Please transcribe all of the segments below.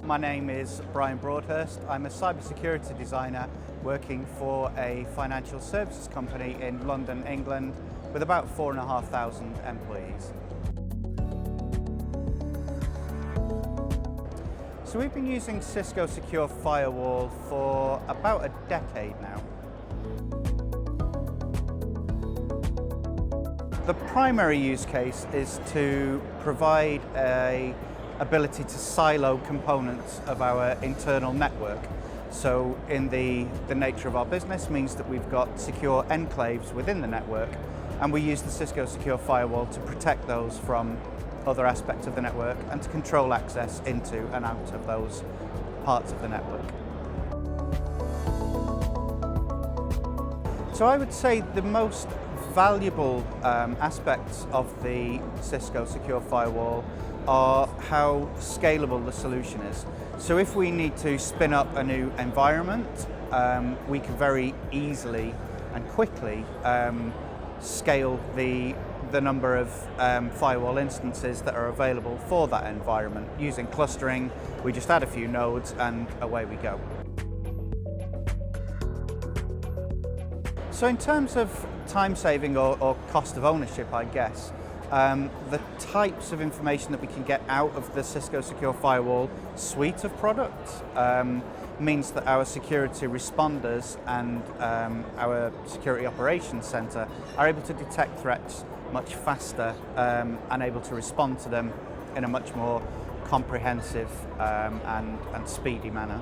My name is Bryan Broadhurst. I'm a cybersecurity designer working for a financial services company in London, England, with about 4,500 employees. So we've been using Cisco Secure Firewall for about a decade now. The primary use case is to provide an ability to silo components of our internal network. So in the nature of our business means that we've got secure enclaves within the network, and we use the Cisco Secure Firewall to protect those from other aspects of the network and to control access into and out of those parts of the network. So I would say the most valuable aspects of the Cisco Secure Firewall are how scalable the solution is. So if we need to spin up a new environment, we can very easily and quickly scale the number of firewall instances that are available for that environment. Using clustering, we just add a few nodes and away we go. So in terms of time saving or cost of ownership, I guess, the types of information that we can get out of the Cisco Secure Firewall suite of products means that our security responders and our security operations center are able to detect threats much faster and able to respond to them in a much more comprehensive and speedy manner.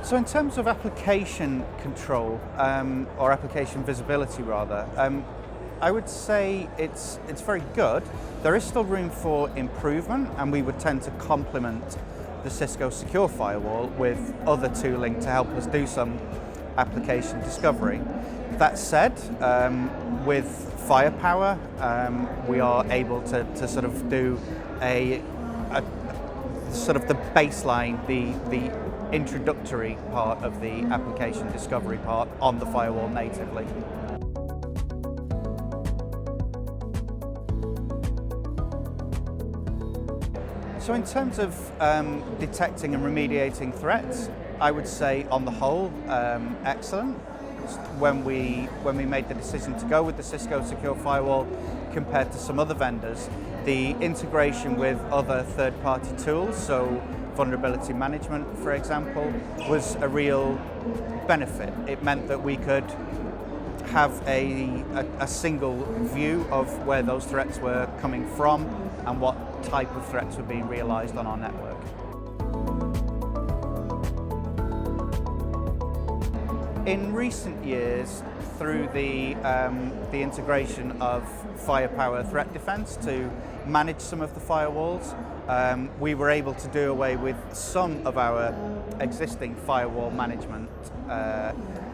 So in terms of application control, or application visibility rather, I would say it's very good. There is still room for improvement, and we would tend to complement the Cisco Secure Firewall with other tooling to help us do some application discovery. That said, with firepower, we are able to sort of do a sort of the baseline, the introductory part of the application discovery part on the firewall natively. So in terms of detecting and remediating threats, I would say on the whole, excellent. When we made the decision to go with the Cisco Secure Firewall compared to some other vendors, the integration with other third-party tools, so vulnerability management, for example, was a real benefit. It meant that we could have a single view of where those threats were coming from and what type of threats were being realized on our network. In recent years, through the integration of firepower threat defense to manage some of the firewalls, we were able to do away with some of our existing firewall management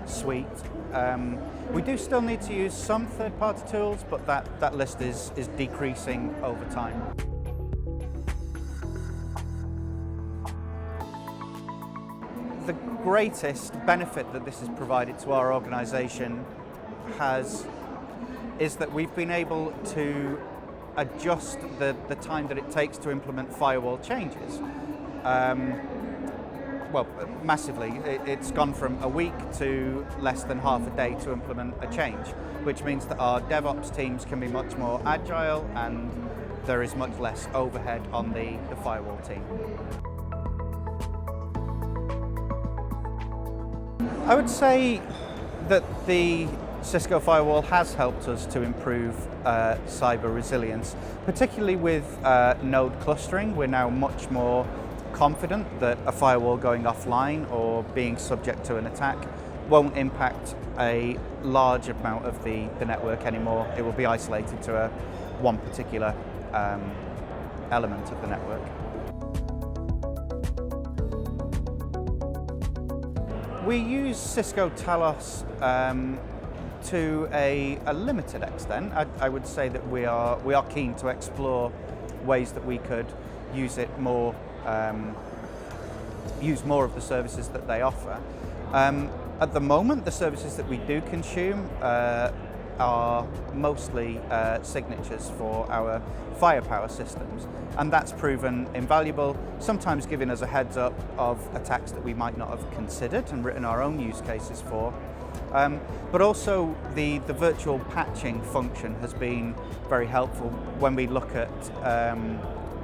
suite. We do still need to use some third-party tools, but that list is decreasing over time. The greatest benefit that this has provided to our organization is that we've been able to adjust the time that it takes to implement firewall changes. Well, massively. It's gone from a week to less than half a day to implement a change, which means that our DevOps teams can be much more agile and there is much less overhead on the firewall team. I would say that the Cisco Firewall has helped us to improve cyber resilience, particularly with node clustering. We're now much more confident that a firewall going offline or being subject to an attack won't impact a large amount of the network anymore. It will be isolated to one particular element of the network. We use Cisco Talos to a limited extent. I would say that we are keen to explore ways that we could use it more, use more of the services that they offer. At the moment, the services that we do consume are mostly signatures for our firepower systems, and that's proven invaluable, sometimes giving us a heads up of attacks that we might not have considered and written our own use cases for. But also the virtual patching function has been very helpful. When we look at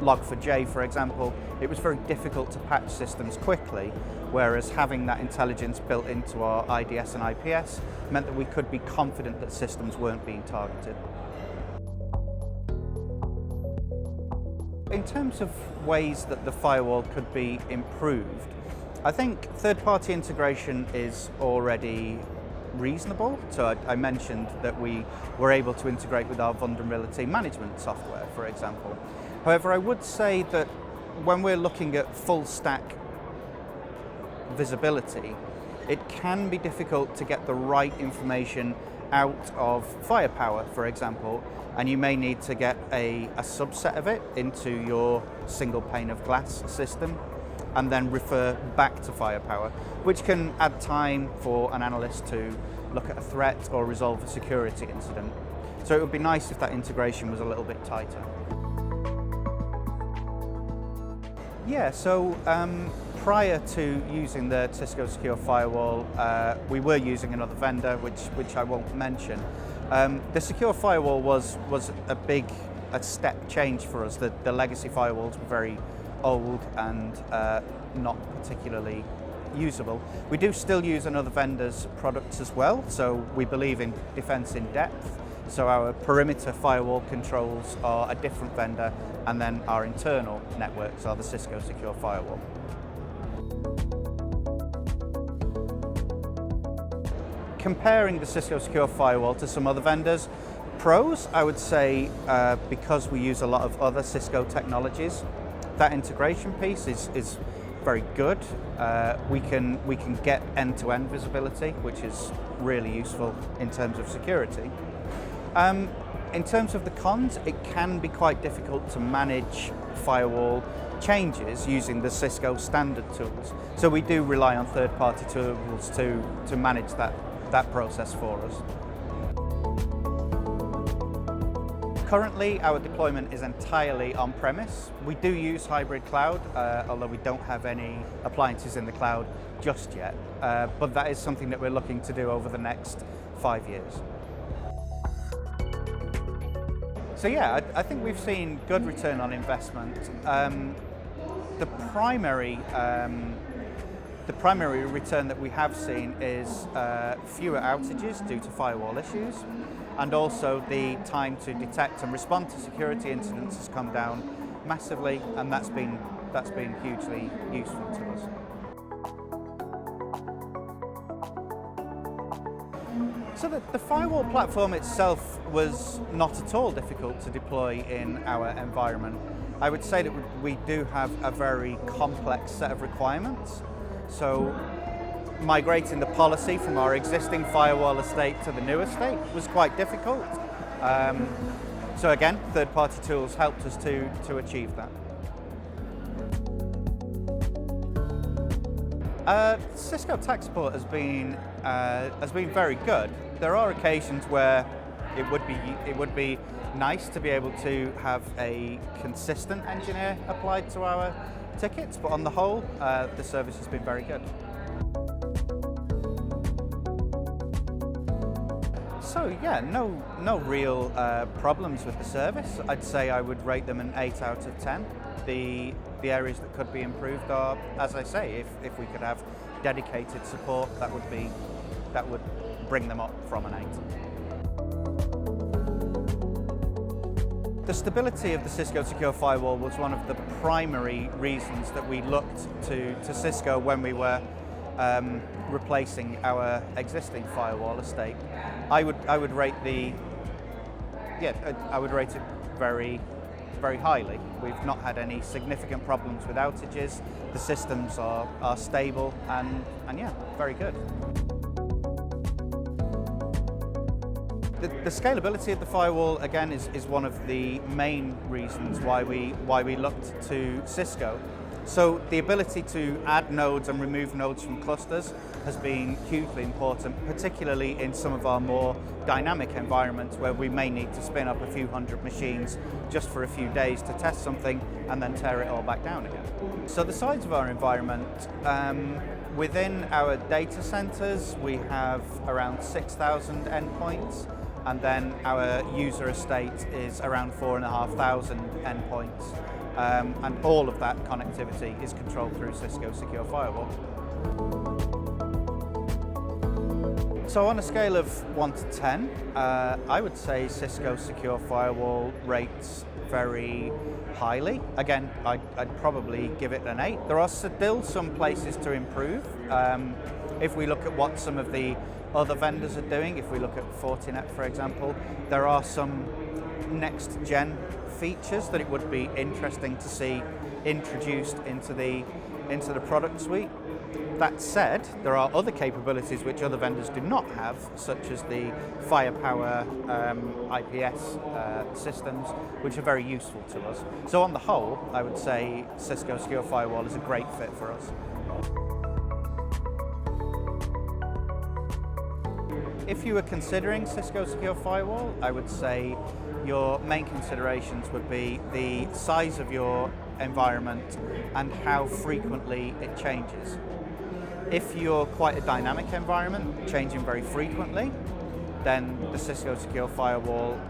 Log4j, for example, it was very difficult to patch systems quickly, whereas having that intelligence built into our IDS and IPS meant that we could be confident that systems weren't being targeted. In terms of ways that the firewall could be improved, I think third-party integration is already reasonable. So I mentioned that we were able to integrate with our vulnerability management software, for example. However, I would say that when we're looking at full stack visibility, it can be difficult to get the right information out of firepower, for example, and you may need to get a subset of it into your single pane of glass system and then refer back to firepower, which can add time for an analyst to look at a threat or resolve a security incident. So it would be nice if that integration was a little bit tighter. Yeah, so prior to using the Cisco Secure Firewall, we were using another vendor, which I won't mention. The Secure Firewall was a step change for us. The legacy firewalls were very old and not particularly usable. We do still use another vendor's products as well, so we believe in defense in depth. So our perimeter firewall controls are a different vendor, and then our internal networks are the Cisco Secure Firewall. Comparing the Cisco Secure Firewall to some other vendors, pros, I would say, because we use a lot of other Cisco technologies, that integration piece is very good. We can get end-to-end visibility, which is really useful in terms of security. In terms of the cons, it can be quite difficult to manage firewall changes using the Cisco standard tools. So we do rely on third-party tools to manage that process for us. Currently, our deployment is entirely on-premise. We do use hybrid cloud, although we don't have any appliances in the cloud just yet. But that is something that we're looking to do over the next 5 years. So yeah, I think we've seen good return on investment. The primary return that we have seen is fewer outages due to firewall issues, and also the time to detect and respond to security incidents has come down massively, and that's been hugely useful to us. So the firewall platform itself was not at all difficult to deploy in our environment. I would say that we do have a very complex set of requirements. So migrating the policy from our existing firewall estate to the new estate was quite difficult. So again, third-party tools helped us to achieve that. Cisco tech support has been very good. There are occasions where it would be nice to be able to have a consistent engineer applied to our tickets, but on the whole, the service has been very good. So yeah, no real problems with the service. I'd say I would rate them an 8 out of 10. The areas that could be improved are, as I say, if we could have dedicated support, that would bring them up from an 8. The stability of the Cisco Secure Firewall was one of the primary reasons that we looked to Cisco when we were replacing our existing firewall estate. I would rate it very highly. We've not had any significant problems with outages. The systems are stable and yeah, very good. The scalability of the firewall, again, is one of the main reasons why we looked to Cisco. So the ability to add nodes and remove nodes from clusters has been hugely important, particularly in some of our more dynamic environments where we may need to spin up a few hundred machines just for a few days to test something and then tear it all back down again. So the size of our environment, within our data centers, we have around 6,000 endpoints, and then our user estate is around 4,500 endpoints. And all of that connectivity is controlled through Cisco Secure Firewall. So on a scale of 1 to 10, I would say Cisco Secure Firewall rates very highly. Again, I'd probably give it an 8. There are still some places to improve. If we look at what some of the other vendors are doing, if we look at Fortinet, for example, there are some next-gen features that it would be interesting to see introduced into the product suite. That said, there are other capabilities which other vendors do not have, such as the firepower IPS systems, which are very useful to us. So on the whole, I would say Cisco Secure Firewall is a great fit for us. If you were considering Cisco Secure Firewall, I would say your main considerations would be the size of your environment and how frequently it changes. If you're quite a dynamic environment, changing very frequently, then the Cisco Secure Firewall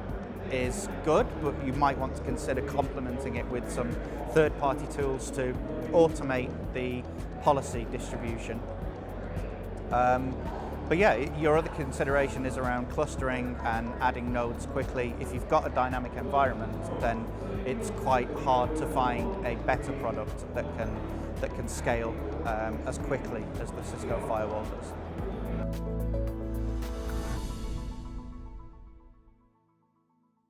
is good, but you might want to consider complementing it with some third-party tools to automate the policy distribution. But yeah, your other consideration is around clustering and adding nodes quickly. If you've got a dynamic environment, then it's quite hard to find a better product that can scale as quickly as the Cisco Firewall does.